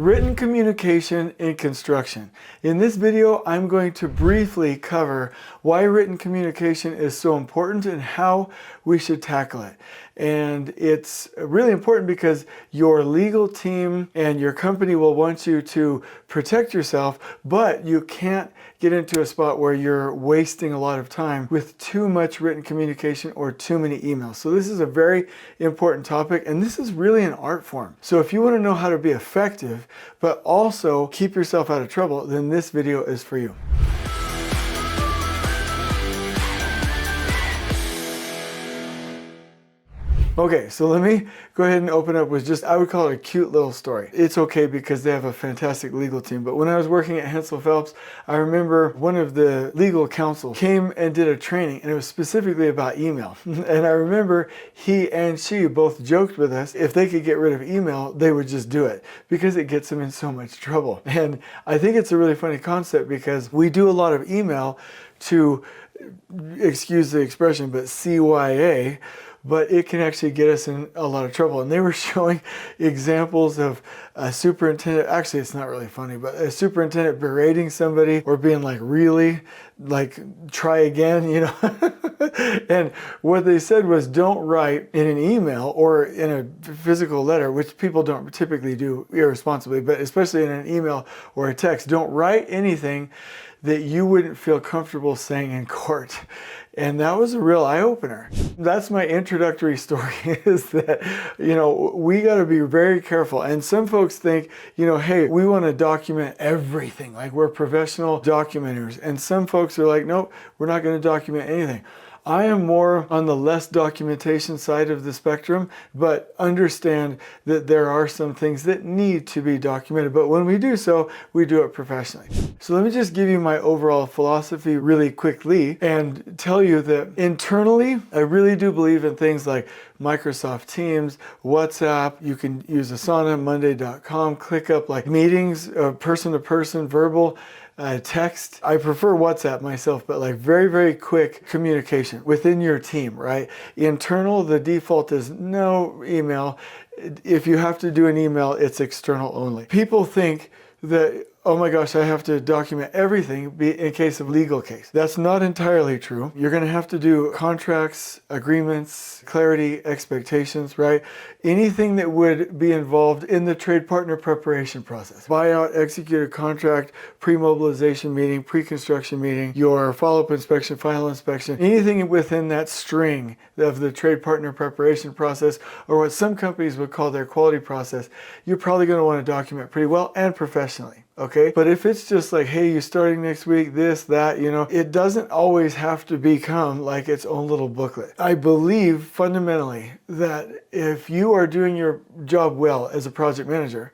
Written communication in construction. In this video, I'm going to briefly cover why written communication is so important and how we should tackle it. And it's really important because your legal team and your company will want you to protect yourself, but you can't get into a spot where you're wasting a lot of time with too much written communication or too many emails. So this is a very important topic, and this is really an art form. So if you want to know how to be effective, but also keep yourself out of trouble, then this video is for you. Okay, so let me go ahead and open up with just, I would call it a cute little story. It's okay because they have a fantastic legal team, but when I was working at Hensel Phelps, I remember one of the legal counsel came and did a training, and it was specifically about email. And I remember he and she both joked with us, if they could get rid of email, they would just do it because it gets them in so much trouble. And I think it's a really funny concept because we do a lot of email to, excuse the expression, but CYA, but it can actually get us in a lot of trouble. And they were showing examples of a superintendent, actually it's not really funny, but a superintendent berating somebody or being like, really? Like, try again, you know? And what they said was, don't write in an email or in a physical letter, which people don't typically do irresponsibly, but especially in an email or a text, don't write anything that you wouldn't feel comfortable saying in court. And that was a real eye-opener. That's my introductory story, is that, you know, we got to be very careful. And some folks think, you know, hey, we want to document everything, like we're professional documenters. And some folks are like, nope, we're not going to document anything. I am more on the less documentation side of the spectrum, but understand that there are some things that need to be documented. But when we do so, we do it professionally. So let me just give you my overall philosophy really quickly and tell you that internally, I really do believe in things like Microsoft Teams, WhatsApp. You can use Asana, Monday.com, ClickUp, like meetings, person-to-person, verbal, text. I prefer WhatsApp myself, but like very, very quick communication within your team, right? Internal, the default is no email. If you have to do an email, it's external only. People think that, oh my gosh, I have to document everything in case of legal case. That's not entirely true. You're going to have to do contracts, agreements, clarity, expectations, right? Anything that would be involved in the trade partner preparation process. Buyout, execute a contract, pre-mobilization meeting, pre-construction meeting, your follow-up inspection, final inspection, anything within that string of the trade partner preparation process, or what some companies would call their quality process, you're probably going to want to document pretty well and professionally. Okay, but if it's just like, hey, you're starting next week, this, that, you know, it doesn't always have to become like its own little booklet. I believe fundamentally that if you are doing your job well as a project manager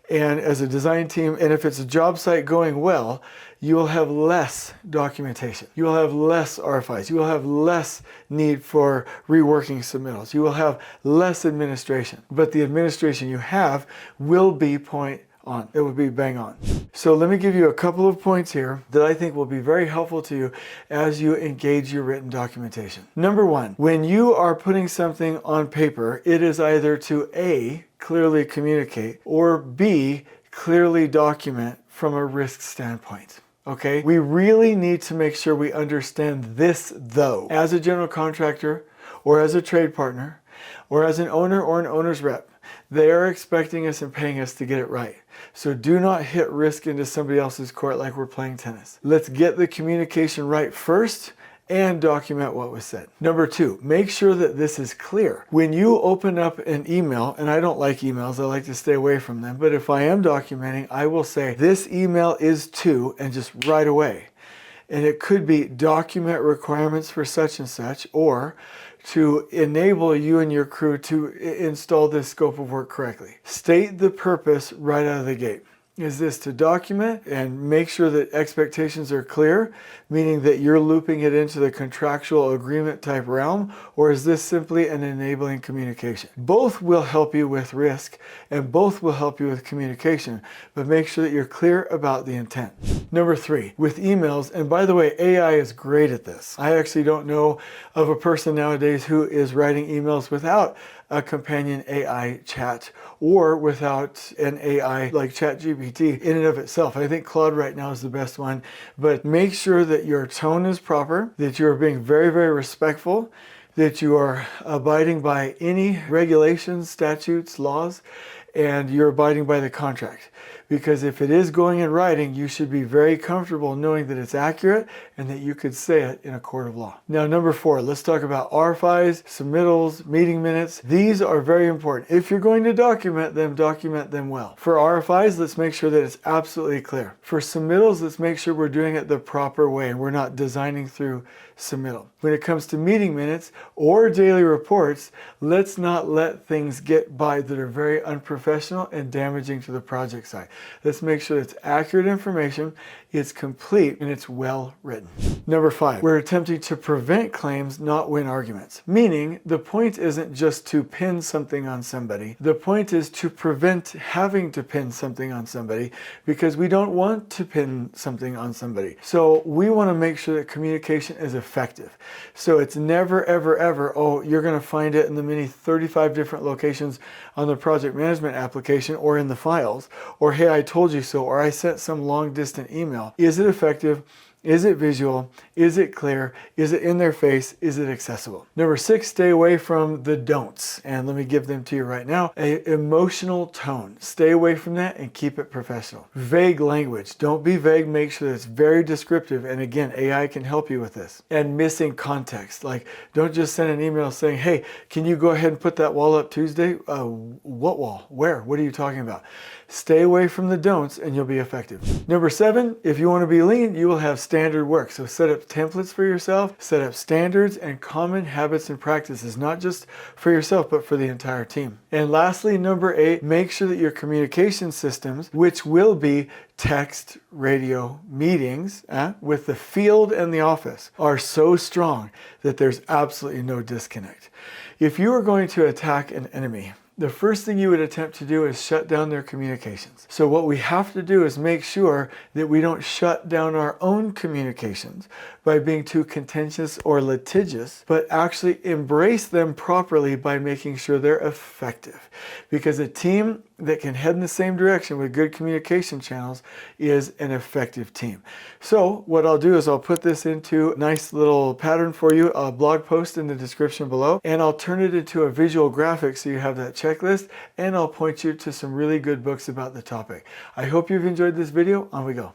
and as a design team, and if it's a job site going well, you will have less documentation. You will have less RFIs. You will have less need for reworking submittals. You will have less administration, but the administration you have will be point on. It would be bang on. So let me give you a couple of points here that I think will be very helpful to you as you engage your written documentation. Number one, when you are putting something on paper, it is either to A, clearly communicate, or B, clearly document from a risk standpoint. Okay? We really need to make sure we understand this though. As a general contractor, or as a trade partner, or as an owner or an owner's rep, they are expecting us and paying us to get it right. So do not hit risk into somebody else's court like we're playing tennis. Let's get the communication right first and document what was said. Number two, make sure that this is clear. When you open up an email, and I don't like emails, I like to stay away from them, but if I am documenting, I will say, this email is to, and just right away. And it could be document requirements for such and such, or to enable you and your crew to install this scope of work correctly. State the purpose right out of the gate. Is this to document and make sure that expectations are clear, meaning that you're looping it into the contractual agreement type realm, or is this simply an enabling communication? Both will help you with risk and both will help you with communication, but make sure that you're clear about the intent. Number 3, with emails, and by the way, AI is great at this. I actually don't know of a person nowadays who is writing emails without a companion AI chat or without an AI like ChatGPT in and of itself. I think Claude right now is the best one, but make sure that your tone is proper, that you are being very, very respectful, that you are abiding by any regulations, statutes, laws, and you're abiding by the contract. Because if it is going in writing, you should be very comfortable knowing that it's accurate and that you could say it in a court of law. Now, number 4, let's talk about RFIs, submittals, meeting minutes. These are very important. If you're going to document them well. For RFIs, let's make sure that it's absolutely clear. For submittals, let's make sure we're doing it the proper way and we're not designing through submittal. When it comes to meeting minutes or daily reports, let's not let things get by that are very unprofessional and damaging to the project site. Let's make sure it's accurate information, it's complete, and it's well written. Number 5, we're attempting to prevent claims, not win arguments. Meaning, the point isn't just to pin something on somebody. The point is to prevent having to pin something on somebody because we don't want to pin something on somebody. So we want to make sure that communication is effective. So it's never, ever, ever, oh, you're going to find it in the many 35 different locations on the project management application or in the files, or hey, I told you so, or I sent some long distant email. Is it effective? Is it visual? Is it clear? Is it in their face? Is it accessible? Number 6, stay away from the don'ts. And let me give them to you right now. An emotional tone. Stay away from that and keep it professional. Vague language. Don't be vague. Make sure that it's very descriptive. And again, AI can help you with this. And missing context. Like, don't just send an email saying, hey, can you go ahead and put that wall up Tuesday? What wall? Where? What are you talking about? Stay away from the don'ts and you'll be effective. Number 7, if you want to be lean, you will have standard work. So set up templates for yourself, set up standards and common habits and practices, not just for yourself, but for the entire team. And lastly, number 8, make sure that your communication systems, which will be text, radio, meetings with the field and the office, are so strong that there's absolutely no disconnect. If you are going to attack an enemy, the first thing you would attempt to do is shut down their communications. So what we have to do is make sure that we don't shut down our own communications by being too contentious or litigious, but actually embrace them properly by making sure they're effective. Because a team that can head in the same direction with good communication channels is an effective team. So what I'll do is I'll put this into a nice little pattern for you, a blog post in the description below, and I'll turn it into a visual graphic so you have that checklist, and I'll point you to some really good books about the topic. I hope you've enjoyed this video. On we go.